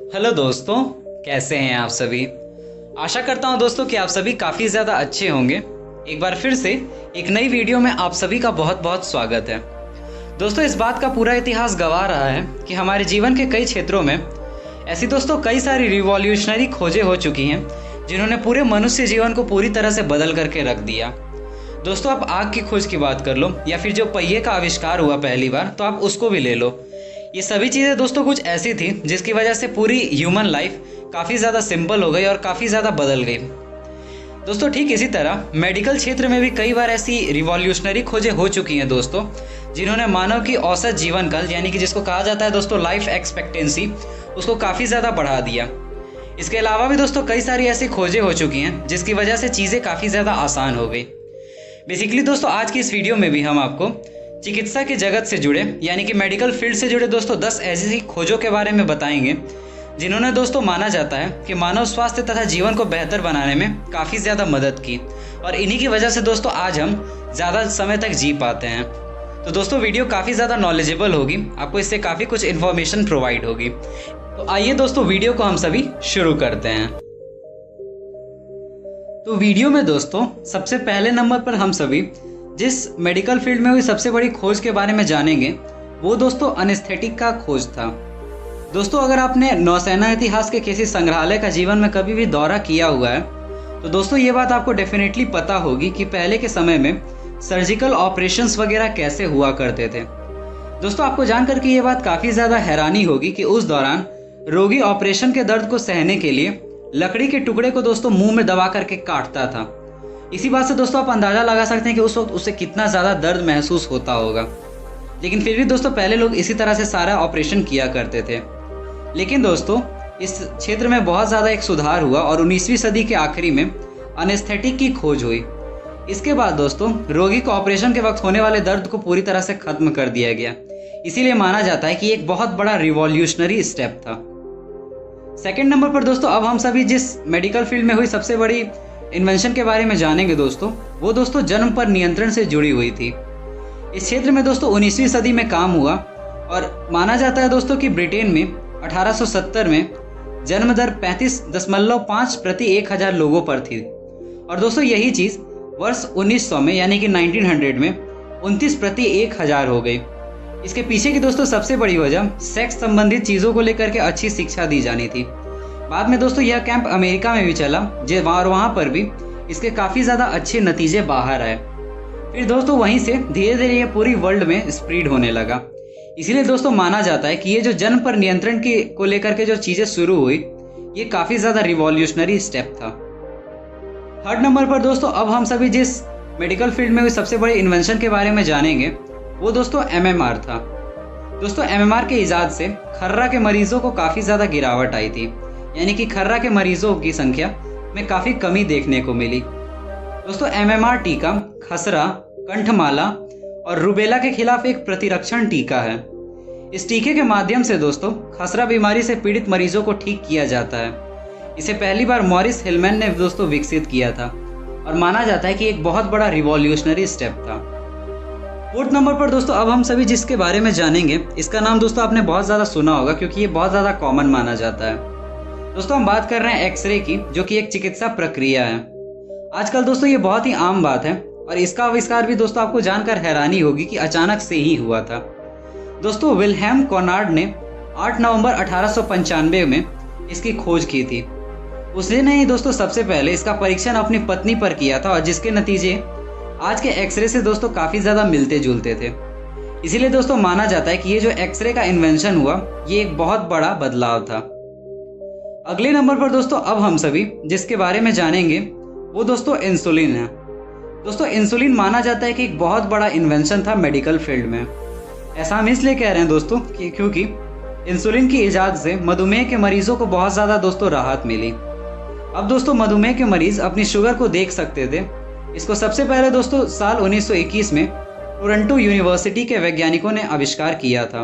Hello दोस्तों, कैसे हैं आप सभी। आशा करता हूं दोस्तों कि आप सभी काफ़ी ज़्यादा अच्छे होंगे। एक बार फिर से एक नई वीडियो में आप सभी का बहुत बहुत स्वागत है। दोस्तों, इस बात का पूरा इतिहास गवाह रहा है कि हमारे जीवन के कई क्षेत्रों में ऐसी दोस्तों कई सारी रिवॉल्यूशनरी खोजें हो चुकी हैं जिन्होंने पूरे मनुष्य जीवन को पूरी तरह से बदल करके रख दिया। दोस्तों, आप आग की खोज की बात कर लो या फिर जो पहिए का आविष्कार हुआ पहली बार, तो आप उसको भी ले लो। ये सभी चीज़ें दोस्तों कुछ ऐसी थी जिसकी वजह से पूरी ह्यूमन लाइफ काफ़ी ज़्यादा सिंपल हो गई और काफ़ी ज़्यादा बदल गई। दोस्तों, ठीक इसी तरह मेडिकल क्षेत्र में भी कई बार ऐसी रिवॉल्यूशनरी खोजें हो चुकी हैं दोस्तों, जिन्होंने मानव की औसत जीवन काल यानी कि जिसको कहा जाता है दोस्तों लाइफ एक्सपेक्टेंसी, उसको काफ़ी ज़्यादा बढ़ा दिया। इसके अलावा भी दोस्तों कई सारी ऐसी खोजें हो चुकी हैं जिसकी वजह से चीज़ें काफ़ी ज़्यादा आसान हो गई। बेसिकली दोस्तों आज की इस वीडियो में भी हम आपको चिकित्सा के जगत से जुड़े यानी कि मेडिकल फील्ड से जुड़े दोस्तों 10 ऐसी खोजों के बारे में बताएंगे जिन्होंने दोस्तों माना जाता है कि मानव स्वास्थ्य तथा जीवन को बेहतर बनाने में काफ़ी ज़्यादा मदद की, और इन्हीं की वजह से दोस्तों आज हम ज़्यादा समय तक जी पाते हैं। तो दोस्तों वीडियो काफ़ी ज़्यादा नॉलेजेबल होगी, आपको इससे काफ़ी कुछ इन्फॉर्मेशन प्रोवाइड होगी। तो आइए दोस्तों वीडियो को हम सभी शुरू करते हैं। तो वीडियो में दोस्तों सबसे पहले नंबर पर हम सभी जिस मेडिकल फील्ड में हुई सबसे बड़ी खोज के बारे में जानेंगे वो दोस्तों एनेस्थेटिक का खोज था। दोस्तों, अगर आपने नौसेना इतिहास के किसी संग्रहालय का जीवन में कभी भी दौरा किया हुआ है तो दोस्तों ये बात आपको डेफिनेटली पता होगी कि पहले के समय में सर्जिकल ऑपरेशंस वगैरह कैसे हुआ करते थे। दोस्तों, आपको जानकर के ये बात काफ़ी ज़्यादा हैरानी होगी कि उस दौरान रोगी ऑपरेशन के दर्द को सहने के लिए लकड़ी के टुकड़े को दोस्तों मुंह में दबा करके काटता था। इसी बात से दोस्तों आप अंदाज़ा लगा सकते हैं कि उस वक्त उसे कितना ज़्यादा दर्द महसूस होता होगा। लेकिन फिर भी दोस्तों पहले लोग इसी तरह से सारा ऑपरेशन किया करते थे। लेकिन दोस्तों इस क्षेत्र में बहुत ज़्यादा एक सुधार हुआ और 19वीं सदी के आखिरी में एनेस्थेटिक की खोज हुई। इसके बाद दोस्तों रोगी को ऑपरेशन के वक्त होने वाले दर्द को पूरी तरह से ख़त्म कर दिया गया। इसीलिए माना जाता है कि एक बहुत बड़ा रिवॉल्यूशनरी स्टेप था। सेकेंड नंबर पर दोस्तों अब हम सभी जिस मेडिकल फील्ड में हुई सबसे बड़ी इन्वेंशन के बारे में जानेंगे दोस्तों, वो दोस्तों जन्म पर नियंत्रण से जुड़ी हुई थी। इस क्षेत्र में दोस्तों 19वीं सदी में काम हुआ और माना जाता है दोस्तों कि ब्रिटेन में 1870 में जन्म दर 35.5 प्रति 1000 लोगों पर थी। और दोस्तों यही चीज़ वर्ष 1900 में यानी कि 1900 में 29 प्रति 1000 हो गई। इसके पीछे की दोस्तों सबसे बड़ी वजह सेक्स संबंधित चीज़ों को लेकर के अच्छी शिक्षा दी जानी थी। बाद में दोस्तों यह कैंप अमेरिका में भी चला और वहाँ पर भी इसके काफ़ी ज़्यादा अच्छे नतीजे बाहर आए। फिर दोस्तों वहीं से धीरे धीरे ये पूरी वर्ल्ड में स्प्रेड होने लगा। इसीलिए दोस्तों माना जाता है कि ये जो जन्म पर नियंत्रण की को लेकर के जो चीज़ें शुरू हुई ये काफ़ी ज़्यादा रिवॉल्यूशनरी स्टेप था। थर्ड नंबर पर दोस्तों अब हम सभी जिस मेडिकल फील्ड में हुई सबसे बड़े इन्वेंशन के बारे में जानेंगे वो दोस्तों MMR था। दोस्तों MMR के ईजाद से खर्रा के मरीजों को काफ़ी ज़्यादा गिरावट आई थी, यानी कि खर्रा के मरीजों की संख्या में काफ़ी कमी देखने को मिली। दोस्तों MMR टीका खसरा, कंठमाला और रूबेला के खिलाफ एक प्रतिरक्षण टीका है। इस टीके के माध्यम से दोस्तों खसरा बीमारी से पीड़ित मरीजों को ठीक किया जाता है। इसे पहली बार मॉरिस हिलमैन ने दोस्तों विकसित किया था और माना जाता है कि एक बहुत बड़ा रिवॉल्यूशनरी स्टेप था। फोर्थ नंबर पर दोस्तों अब हम सभी जिसके बारे में जानेंगे इसका नाम दोस्तों आपने बहुत ज़्यादा सुना होगा क्योंकि ये बहुत ज़्यादा कॉमन माना जाता है। दोस्तों हम बात कर रहे हैं एक्सरे की, जो कि एक चिकित्सा प्रक्रिया है। आजकल दोस्तों ये बहुत ही आम बात है और इसका आविष्कार भी दोस्तों आपको जानकर हैरानी होगी कि अचानक से ही हुआ था। दोस्तों विल्हेम कॉनार्ड ने 8 नवंबर 1895 में इसकी खोज की थी। उसने ही दोस्तों सबसे पहले इसका परीक्षण अपनी पत्नी पर किया था और जिसके नतीजे आज के एक्सरे से दोस्तों काफ़ी ज़्यादा मिलते जुलते थे। इसीलिए दोस्तों माना जाता है कि ये जो एक्सरे का इन्वेंशन हुआ ये एक बहुत बड़ा बदलाव था। अगले नंबर पर दोस्तों अब हम सभी जिसके बारे में जानेंगे वो दोस्तों इंसुलिन है। दोस्तों इंसुलिन माना जाता है कि एक बहुत बड़ा इन्वेंशन था मेडिकल फील्ड में। ऐसा हम इसलिए कह रहे हैं दोस्तों कि क्योंकि इंसुलिन की इजाद से मधुमेह के मरीजों को बहुत ज़्यादा दोस्तों राहत मिली। अब दोस्तों मधुमेह के मरीज अपनी शुगर को देख सकते थे। इसको सबसे पहले दोस्तों साल 1921 में टोरंटो यूनिवर्सिटी के वैज्ञानिकों ने आविष्कार किया था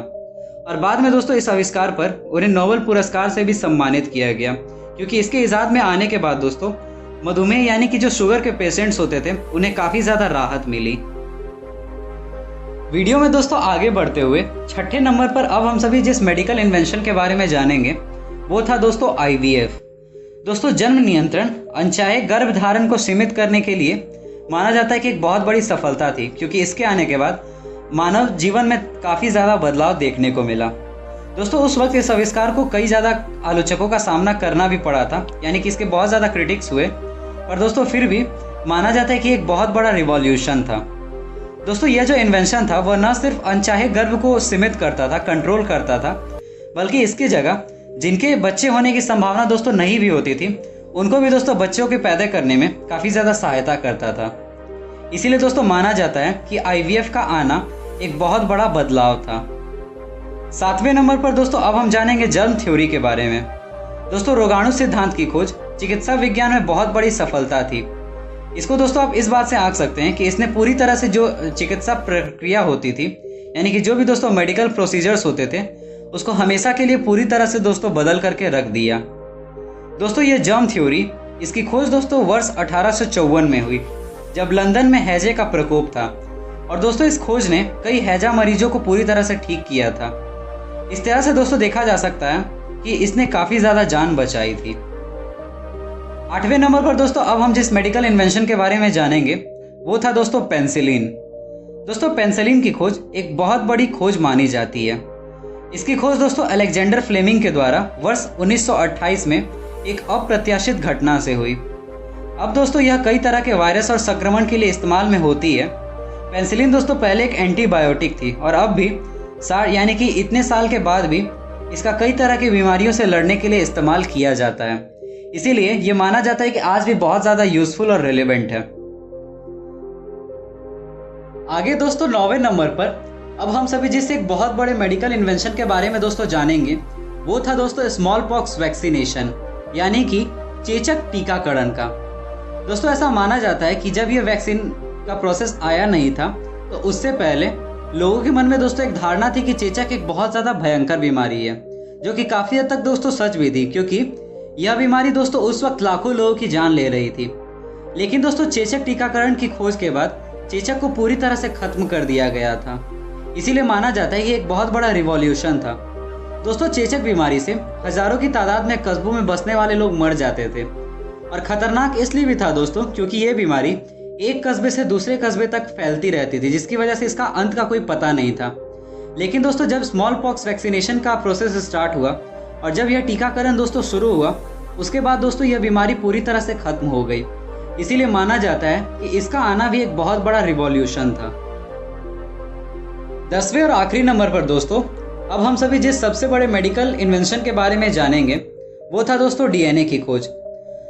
और बाद में दोस्तों इस आविष्कार पर उन्हें नोबेल पुरस्कार से भी सम्मानित किया गया, क्योंकि इसके इजाद में आने के बाद दोस्तों मधुमेह यानी कि जो शुगर के पेशेंट्स होते थे उन्हें काफ़ी ज़्यादा राहत मिली। वीडियो में दोस्तों आगे बढ़ते हुए छठे नंबर पर अब हम सभी जिस मेडिकल इन्वेंशन के बारे में जानेंगे वो था दोस्तों IVF। दोस्तों जन्म नियंत्रण अनचाहे गर्भधारण को सीमित करने के लिए माना जाता है कि एक बहुत बड़ी सफलता थी, क्योंकि इसके आने के बाद मानव जीवन में काफ़ी ज़्यादा बदलाव देखने को मिला। दोस्तों उस वक्त इस आविष्कार को कई ज़्यादा आलोचकों का सामना करना भी पड़ा था, यानी कि इसके बहुत ज़्यादा क्रिटिक्स हुए, पर दोस्तों फिर भी माना जाता है कि एक बहुत बड़ा रिवॉल्यूशन था। दोस्तों यह जो इन्वेंशन था वह न सिर्फ अनचाहे गर्भ को सीमित करता था, कंट्रोल करता था, बल्कि इसकी जगह जिनके बच्चे होने की संभावना दोस्तों नहीं भी होती थी, उनको भी दोस्तों बच्चों के पैदा करने में काफ़ी ज़्यादा सहायता करता था। इसीलिए दोस्तों माना जाता है कि IVF का आना एक बहुत बड़ा बदलाव था। 7वें नंबर पर दोस्तों अब हम जानेंगे जर्म थ्योरी के बारे में। दोस्तों रोगाणु सिद्धांत की खोज चिकित्सा विज्ञान में बहुत बड़ी सफलता थी। इसको दोस्तों आप इस बात से आंक सकते हैं कि इसने पूरी तरह से जो चिकित्सा प्रक्रिया होती थी, यानी कि जो भी दोस्तों मेडिकल प्रोसीजर्स होते थे, उसको हमेशा के लिए पूरी तरह से दोस्तों बदल करके रख दिया। दोस्तों ये जर्म थ्योरी, इसकी खोज दोस्तों वर्ष 1854 में हुई, जब लंदन में हैजे का प्रकोप था। और दोस्तों इस खोज ने कई हैजा मरीजों को पूरी तरह से ठीक किया था। इस तरह से दोस्तों देखा जा सकता है कि इसने काफ़ी ज़्यादा जान बचाई थी। 8वें नंबर पर दोस्तों अब हम जिस मेडिकल इन्वेंशन के बारे में जानेंगे वो था दोस्तों पेंसिलिन। दोस्तों पेंसिलिन की खोज एक बहुत बड़ी खोज मानी जाती है। इसकी खोज दोस्तों अलेक्जेंडर फ्लेमिंग के द्वारा वर्ष 1928 में एक अप्रत्याशित घटना से हुई। अब दोस्तों यह कई तरह के वायरस और संक्रमण के लिए इस्तेमाल में होती है। पेंसिलिन दोस्तों पहले एक एंटीबायोटिक थी और अब भी यानी कि इतने साल के बाद भी इसका कई तरह की बीमारियों से लड़ने के लिए इस्तेमाल किया जाता है। इसीलिए ये माना जाता है कि आज भी बहुत ज़्यादा यूजफुल और रिलेवेंट है। आगे दोस्तों 9वें नंबर पर अब हम सभी जिस एक बहुत बड़े मेडिकल इन्वेंशन के बारे में दोस्तों जानेंगे वो था दोस्तों स्मॉल पॉक्स वैक्सीनेशन, यानी कि चेचक टीकाकरण का। दोस्तों ऐसा माना जाता है कि जब ये वैक्सीन का प्रोसेस आया नहीं था तो उससे पहले लोगों के मन में दोस्तों एक धारणा थी कि चेचक एक बहुत ज़्यादा भयंकर बीमारी है, जो कि काफ़ी हद तक दोस्तों सच भी थी, क्योंकि यह बीमारी दोस्तों उस वक्त लाखों लोगों की जान ले रही थी। लेकिन दोस्तों चेचक टीकाकरण की खोज के बाद चेचक को पूरी तरह से खत्म कर दिया गया था। इसीलिए माना जाता है कि एक बहुत बड़ा रिवॉल्यूशन था। दोस्तों चेचक बीमारी से हजारों की तादाद में कस्बों में बसने वाले लोग मर जाते थे, और खतरनाक इसलिए भी था दोस्तों क्योंकि ये बीमारी एक कस्बे से दूसरे कस्बे तक फैलती रहती थी, जिसकी वजह से इसका अंत का कोई पता नहीं था। लेकिन दोस्तों जब स्मॉल पॉक्स वैक्सीनेशन का प्रोसेस स्टार्ट हुआ और जब यह टीकाकरण दोस्तों शुरू हुआ, उसके बाद दोस्तों यह बीमारी पूरी तरह से खत्म हो गई। इसीलिए माना जाता है कि इसका आना भी एक बहुत बड़ा रिवॉल्यूशन था। 10वें और आखिरी नंबर पर दोस्तों अब हम सभी जिस सबसे बड़े मेडिकल इन्वेंशन के बारे में जानेंगे वो था दोस्तों DNA की खोज।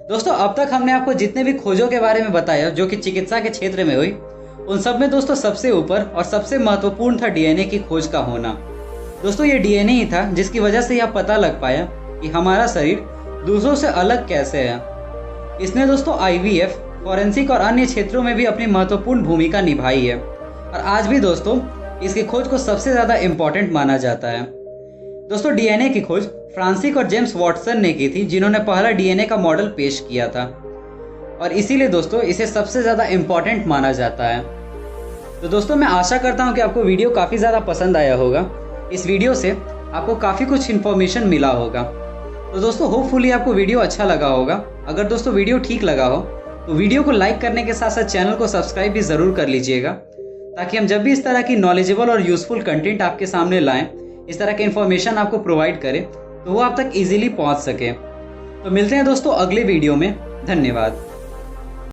दोस्तों अब तक हमने आपको जितने भी खोजों के बारे में बताया जो कि चिकित्सा के क्षेत्र में हुई, उन सब में दोस्तों सबसे ऊपर और सबसे महत्वपूर्ण था DNA की खोज का होना। दोस्तों ये DNA ही था जिसकी वजह से यह पता लग पाया कि हमारा शरीर दूसरों से अलग कैसे है। इसने दोस्तों IVF, फॉरेंसिक और अन्य क्षेत्रों में भी अपनी महत्वपूर्ण भूमिका निभाई है, और आज भी दोस्तों इसकी खोज को सबसे ज़्यादा इम्पॉर्टेंट माना जाता है। दोस्तों DNA की खोज फ्रांसिस और जेम्स वॉटसन ने की थी, जिन्होंने पहला DNA का मॉडल पेश किया था, और इसीलिए दोस्तों इसे सबसे ज़्यादा इम्पॉर्टेंट माना जाता है। तो दोस्तों मैं आशा करता हूँ कि आपको वीडियो काफ़ी ज़्यादा पसंद आया होगा। इस वीडियो से आपको काफ़ी कुछ इन्फॉर्मेशन मिला होगा। तो दोस्तों होपफुली आपको वीडियो अच्छा लगा होगा। अगर दोस्तों वीडियो ठीक लगा हो तो वीडियो को लाइक करने के साथ साथ चैनल को सब्सक्राइब भी ज़रूर कर लीजिएगा, ताकि हम जब भी इस तरह की नॉलेजेबल और यूज़फुल कंटेंट आपके सामने लाएं, इस तरह के इन्फॉर्मेशन आपको प्रोवाइड करें, तो वो आप तक इजीली पहुंच सके। तो मिलते हैं दोस्तों अगले वीडियो में। धन्यवाद।